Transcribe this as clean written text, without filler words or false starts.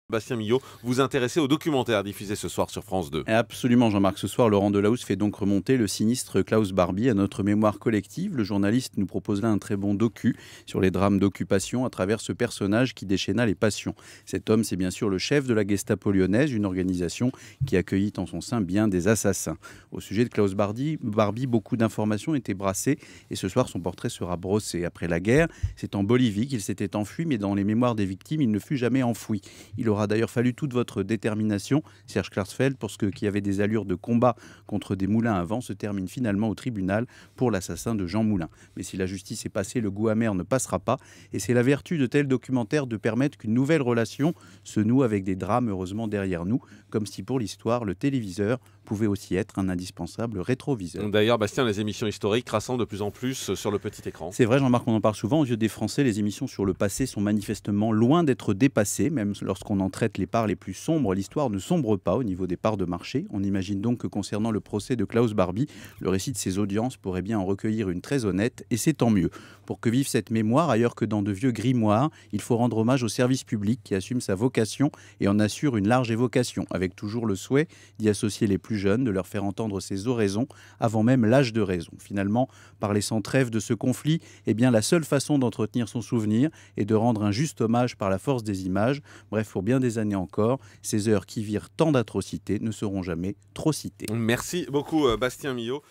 Bastien Millot, vous intéressez au documentaire diffusé ce soir sur France 2. Absolument, Jean-Marc. Ce soir, Laurent Delahousse fait donc remonter le sinistre Klaus Barbie à notre mémoire collective. Le journaliste nous propose là un très bon docu sur les drames d'occupation à travers ce personnage qui déchaîna les passions. Cet homme, c'est bien sûr le chef de la Gestapo lyonnaise, une organisation qui accueillit en son sein bien des assassins. Au sujet de Klaus Barbie, beaucoup d'informations étaient brassées et ce soir, son portrait sera brossé. Après la guerre, c'est en Bolivie qu'il s'était enfui, mais dans les mémoires des victimes, il ne fut jamais enfoui. Il aura d'ailleurs fallu toute votre détermination, Serge Klarsfeld, pour ce qui avait des allures de combat contre des moulins à vent se termine finalement au tribunal pour l'assassin de Jean Moulin. Mais si la justice est passée, le goût amer ne passera pas. Et c'est la vertu de tels documentaires de permettre qu'une nouvelle relation se noue avec des drames heureusement derrière nous, comme si pour l'histoire, le téléviseur pouvait aussi être un indispensable rétroviseur. D'ailleurs, Bastien, les émissions historiques rassemblent de plus en plus sur le petit écran. C'est vrai, Jean-Marc, on en parle souvent. Aux yeux des Français, les émissions sur le passé sont manifestement loin d'être dépassées. Même lorsqu'on en traite les parts les plus sombres, l'histoire ne sombre pas au niveau des parts de marché. On imagine donc que concernant le procès de Klaus Barbie, le récit de ses audiences pourrait bien en recueillir une très honnête, et c'est tant mieux. Pour que vive cette mémoire, ailleurs que dans de vieux grimoires, il faut rendre hommage au service public qui assume sa vocation et en assure une large évocation, avec toujours le souhait d'y associer les plus jeunes, de leur faire entendre ses oraisons avant même l'âge de raison. Finalement, parler sans trêve de ce conflit est bien la seule façon d'entretenir son souvenir et de rendre un juste hommage par la force des images. Bref, pour bien des années encore, ces heures qui virent tant d'atrocités ne seront jamais trop citées. Merci beaucoup, Bastien Millot.